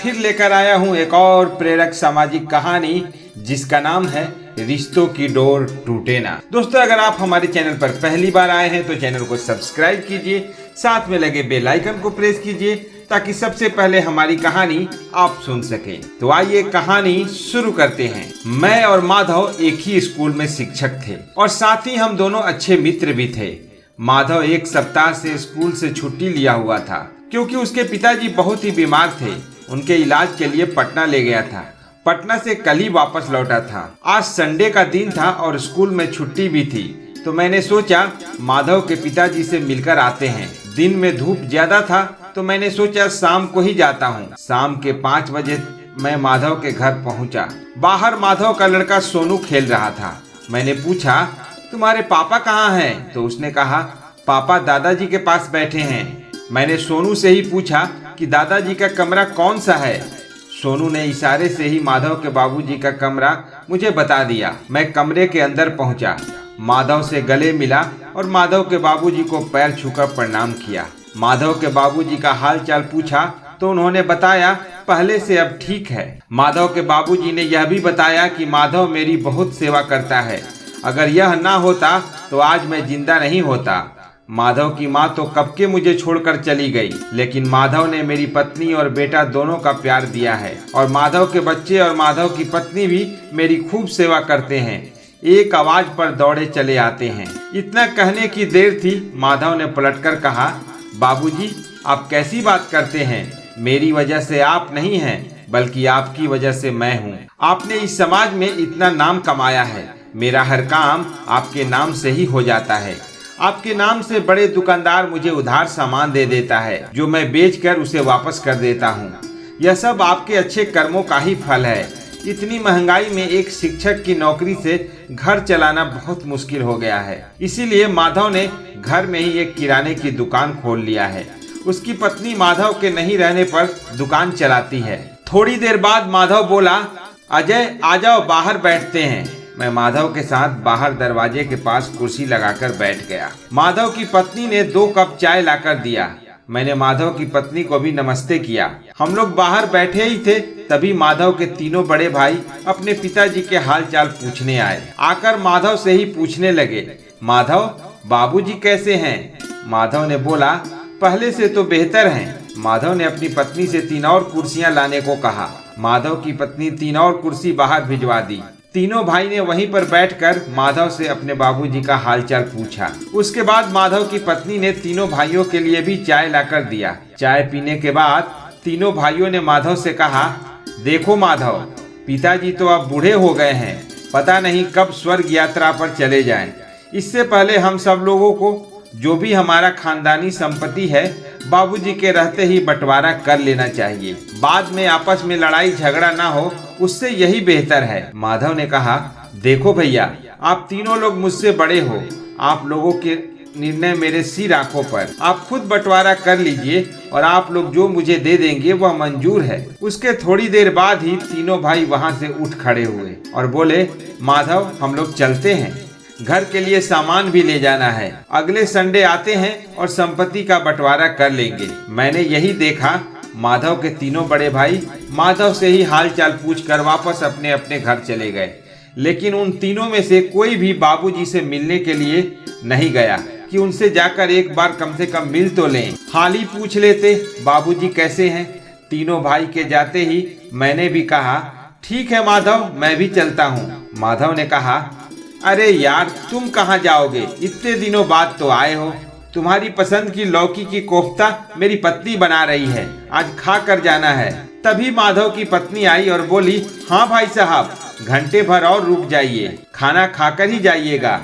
फिर लेकर आया हूँ एक और प्रेरक सामाजिक कहानी जिसका नाम है रिश्तों की डोर टूटे ना। दोस्तों, अगर आप हमारे चैनल पर पहली बार आए हैं तो चैनल को सब्सक्राइब कीजिए, साथ में लगे बेल आइकन को प्रेस कीजिए ताकि सबसे पहले हमारी कहानी आप सुन सकें। तो आइए कहानी शुरू करते हैं। मैं और माधव एक ही स्कूल में शिक्षक थे और साथ ही हम दोनों अच्छे मित्र भी थे। माधव एक सप्ताह से स्कूल से छुट्टी लिया हुआ था क्योंकि उसके पिताजी बहुत ही बीमार थे। उनके इलाज के लिए पटना ले गया था। पटना से कल ही वापस लौटा था। आज संडे का दिन था और स्कूल में छुट्टी भी थी, तो मैंने सोचा माधव के पिताजी से मिलकर आते हैं। दिन में धूप ज्यादा था तो मैंने सोचा शाम को ही जाता हूँ। शाम के 5 बजे मैं माधव के घर पहुँचा। बाहर माधव का लड़का सोनू खेल रहा था। मैंने पूछा, तुम्हारे पापा कहाँ हैं? तो उसने कहा, पापा दादाजी के पास बैठे हैं। मैंने सोनू से ही पूछा कि दादाजी का कमरा कौन सा है? सोनू ने इशारे से ही माधव के बाबूजी का कमरा मुझे बता दिया। मैं कमरे के अंदर पहुंचा, माधव से गले मिला और माधव के बाबूजी को पैर छूकर प्रणाम किया। माधव के बाबूजी का हाल चाल पूछा तो उन्होंने बताया पहले से अब ठीक है। माधव के बाबूजी ने यह भी बताया कि माधव मेरी बहुत सेवा करता है। अगर यह ना होता तो आज मैं जिंदा नहीं होता। माधव की माँ तो कब के मुझे छोड़कर चली गई, लेकिन माधव ने मेरी पत्नी और बेटा दोनों का प्यार दिया है और माधव के बच्चे और माधव की पत्नी भी मेरी खूब सेवा करते हैं। एक आवाज पर दौड़े चले आते हैं। इतना कहने की देर थी, माधव ने पलटकर कहा, बाबूजी आप कैसी बात करते हैं? मेरी वजह से आप नहीं हैं, बल्कि आपकी वजह से मैं हूँ। आपने इस समाज में इतना नाम कमाया है। मेरा हर काम आपके नाम से ही हो जाता है। आपके नाम से बड़े दुकानदार मुझे उधार सामान दे देता है जो मैं बेचकर उसे वापस कर देता हूँ। यह सब आपके अच्छे कर्मों का ही फल है। इतनी महंगाई में एक शिक्षक की नौकरी से घर चलाना बहुत मुश्किल हो गया है। इसीलिए माधव ने घर में ही एक किराने की दुकान खोल लिया है। उसकी पत्नी माधव के नहीं रहने पर दुकान चलाती है। थोड़ी देर बाद माधव बोला, अजय आ जाओ, बाहर बैठते हैं। मैं माधव के साथ बाहर दरवाजे के पास कुर्सी लगाकर बैठ गया। माधव की पत्नी ने 2 कप चाय लाकर दिया। मैंने माधव की पत्नी को भी नमस्ते किया। हम लोग बाहर बैठे ही थे, तभी माधव के तीनों बड़े भाई अपने पिताजी के हाल चाल पूछने आए। आकर माधव से ही पूछने लगे, माधव बाबूजी कैसे हैं? माधव ने बोला, पहले से तो बेहतर हैं। माधव ने अपनी पत्नी से 3 और कुर्सियां लाने को कहा। माधव की पत्नी 3 और कुर्सी बाहर भिजवा दी। तीनों भाई ने वहीं पर बैठकर माधव से अपने बाबूजी का हालचाल पूछा। उसके बाद माधव की पत्नी ने तीनों भाइयों के लिए भी चाय लाकर दिया। चाय पीने के बाद तीनों भाइयों ने माधव से कहा, देखो माधव, पिताजी तो अब बूढ़े हो गए हैं, पता नहीं कब स्वर्ग यात्रा पर चले जाएं। इससे पहले हम सब लोगों को जो भी हमारा खानदानी संपत्ति है बाबूजी के रहते ही बंटवारा कर लेना चाहिए। बाद में आपस में लड़ाई झगड़ा ना हो, उससे यही बेहतर है। माधव ने कहा, देखो भैया, आप तीनों लोग मुझसे बड़े हो। आप लोगों के निर्णय मेरे सिर आंखों पर। आप खुद बंटवारा कर लीजिए और आप लोग जो मुझे दे देंगे वह मंजूर है। उसके थोड़ी देर बाद ही तीनों भाई वहां से उठ खड़े हुए और बोले, माधव हम लोग चलते हैं, घर के लिए सामान भी ले जाना है। अगले संडे आते हैं और संपत्ति का बंटवारा कर लेंगे। मैंने यही देखा। माधव के तीनों बड़े भाई माधव से ही हालचाल पूछकर वापस अपने अपने घर चले गए, लेकिन उन तीनों में से कोई भी बाबूजी से मिलने के लिए नहीं गया कि उनसे जाकर एक बार कम से कम मिल तो लें, हाल ही पूछ लेते बाबूजी कैसे हैं। तीनों भाई के जाते ही मैंने भी कहा, ठीक है माधव, मैं भी चलता हूँ। माधव ने कहा, अरे यार तुम कहाँ जाओगे? इतने दिनों बाद तो आए हो। तुम्हारी पसंद की लौकी की कोफ्ता मेरी पत्नी बना रही है, आज खा कर जाना है। तभी माधव की पत्नी आई और बोली, हाँ भाई साहब, घंटे भर और रुक जाइए, खाना खाकर ही जाइएगा।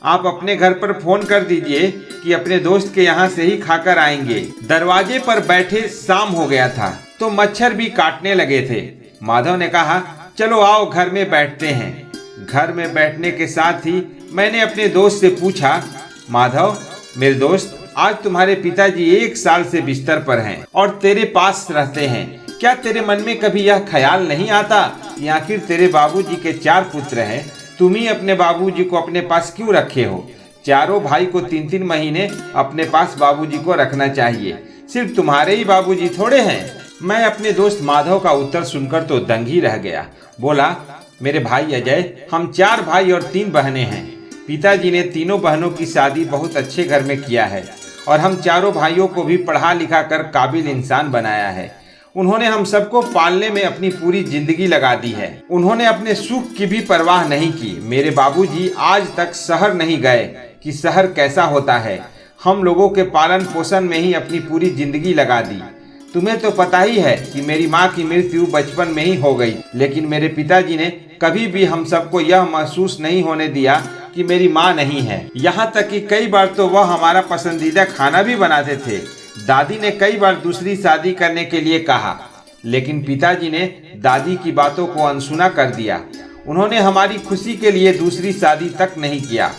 आप अपने घर पर फोन कर दीजिए कि अपने दोस्त के यहाँ से ही खाकर आएंगे। दरवाजे पर बैठे शाम हो गया था तो मच्छर भी काटने लगे थे। माधव ने कहा, चलो आओ घर में बैठते हैं। घर में बैठने के साथ ही मैंने अपने दोस्त से पूछा, माधव मेरे दोस्त, आज तुम्हारे पिताजी 1 साल से बिस्तर पर हैं और तेरे पास रहते हैं। क्या तेरे मन में कभी यह ख्याल नहीं आता कि आखिर तेरे बाबूजी के 4 पुत्र हैं, तुम ही अपने बाबूजी को अपने पास क्यों रखे हो? चारों भाई को 3-3 महीने अपने पास बाबूजी को रखना चाहिए। सिर्फ तुम्हारे ही बाबूजी थोड़े हैं। मैं अपने दोस्त माधव का उत्तर सुनकर तो दंग ही रह गया। बोला, मेरे भाई अजय, हम 4 भाई और 3 बहनें हैं। पिताजी ने तीनों बहनों की शादी बहुत अच्छे घर में किया है और हम चारों भाइयों को भी पढ़ा लिखा कर काबिल इंसान बनाया है। उन्होंने हम सबको पालने में अपनी पूरी जिंदगी लगा दी है। उन्होंने अपने सुख की भी परवाह नहीं की। मेरे बाबूजी आज तक शहर नहीं गए कि शहर कैसा होता है। हम लोगों के पालन पोषण में ही अपनी पूरी जिंदगी लगा दी। तुम्हें तो पता ही है कि मेरी माँ की मृत्यु बचपन में ही हो गई, लेकिन मेरे पिताजी ने कभी भी हम सबको यह महसूस नहीं होने दिया कि मेरी माँ नहीं है। यहाँ तक कि कई बार तो वह हमारा पसंदीदा खाना भी बनाते थे। दादी ने कई बार दूसरी शादी करने के लिए कहा, लेकिन पिताजी ने दादी की बातों को अनसुना कर दिया। उन्होंने हमारी खुशी के लिए दूसरी शादी तक नहीं किया।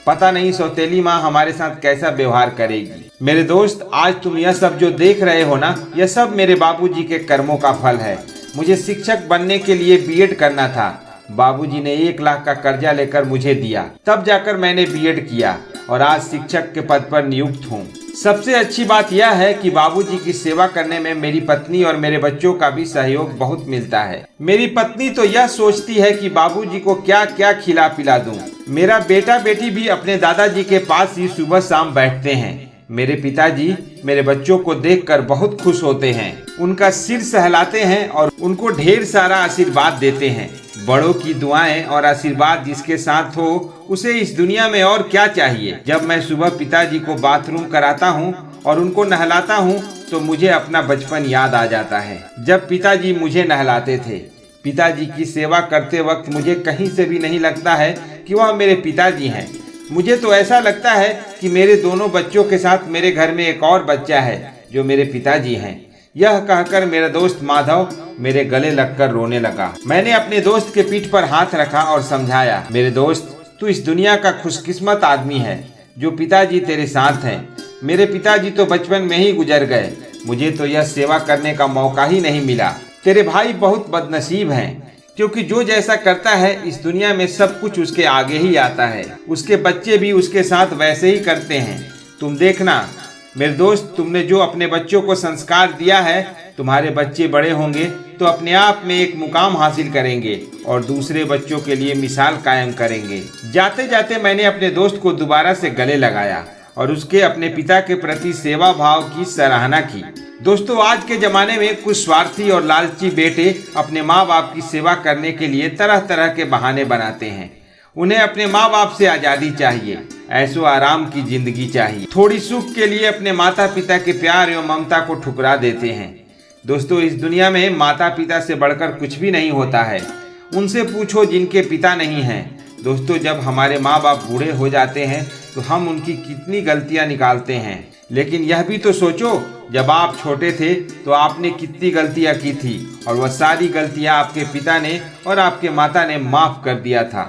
पता नहीं सौतेली माँ हमारे साथ कैसा व्यवहार करेगी। मेरे दोस्त, आज तुम यह सब जो देख रहे हो ना, यह सब मेरे बाबूजी के कर्मों का फल है। मुझे शिक्षक बनने के लिए बीएड करना था। बाबूजी ने 1 लाख का कर्जा लेकर मुझे दिया, तब जाकर मैंने बीएड किया और आज शिक्षक के पद पर नियुक्त हूँ। सबसे अच्छी बात यह है कि बाबूजी की सेवा करने में मेरी पत्नी और मेरे बच्चों का भी सहयोग बहुत मिलता है। मेरी पत्नी तो यह सोचती है कि बाबूजी को क्या क्या खिला पिला दूं। मेरा बेटा बेटी भी अपने दादाजी के पास ही सुबह शाम बैठते हैं। मेरे पिताजी मेरे बच्चों को देखकर बहुत खुश होते हैं, उनका सिर सहलाते हैं और उनको ढेर सारा आशीर्वाद देते हैं। बड़ों की दुआएं और आशीर्वाद जिसके साथ हो, उसे इस दुनिया में और क्या चाहिए। जब मैं सुबह पिताजी को बाथरूम कराता हूँ और उनको नहलाता हूँ तो मुझे अपना बचपन याद आ जाता है, जब पिताजी मुझे नहलाते थे। पिताजी की सेवा करते वक्त मुझे कहीं से भी नहीं लगता है कि वह मेरे पिताजी हैं। मुझे तो ऐसा लगता है कि मेरे दोनों बच्चों के साथ मेरे घर में एक और बच्चा है जो मेरे पिताजी हैं। यह कहकर मेरा दोस्त माधव मेरे गले लगकर रोने लगा। मैंने अपने दोस्त के पीठ पर हाथ रखा और समझाया, मेरे दोस्त, तू इस दुनिया का खुशकिस्मत आदमी है जो पिताजी तेरे साथ हैं। मेरे पिताजी तो बचपन में ही गुजर गए। मुझे तो यह सेवा करने का मौका ही नहीं मिला। तेरे भाई बहुत बदनसीब हैं, क्योंकि जो जैसा करता है इस दुनिया में सब कुछ उसके आगे ही आता है। उसके बच्चे भी उसके साथ वैसे ही करते हैं। तुम देखना मेरे दोस्त, तुमने जो अपने बच्चों को संस्कार दिया है, तुम्हारे बच्चे बड़े होंगे तो अपने आप में एक मुकाम हासिल करेंगे और दूसरे बच्चों के लिए मिसाल कायम करेंगे। जाते जाते मैंने अपने दोस्त को दोबारा से गले लगाया और उसके अपने पिता के प्रति सेवा भाव की सराहना की। दोस्तों, आज के ज़माने में कुछ स्वार्थी और लालची बेटे अपने माँ बाप की सेवा करने के लिए तरह तरह के बहाने बनाते हैं। उन्हें अपने माँ बाप से आज़ादी चाहिए, ऐशो आराम की जिंदगी चाहिए। थोड़ी सुख के लिए अपने माता पिता के प्यार एवं ममता को ठुकरा देते हैं। दोस्तों, इस दुनिया में माता पिता से बढ़कर कुछ भी नहीं होता है। उनसे पूछो जिनके पिता नहीं हैं। दोस्तों, जब हमारे माँ बाप बूढ़े हो जाते हैं तो हम उनकी कितनी गलतियाँ निकालते हैं, लेकिन यह भी तो सोचो, जब आप छोटे थे तो आपने कितनी गलतियाँ की थी और वह सारी गलतियाँ आपके पिता ने और आपके माता ने माफ़ कर दिया था।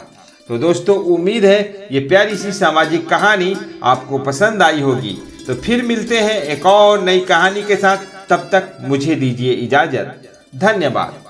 तो दोस्तों, उम्मीद है ये प्यारी सी सामाजिक कहानी आपको पसंद आई होगी। तो फिर मिलते हैं एक और नई कहानी के साथ। तब तक मुझे दीजिए इजाज़त। धन्यवाद।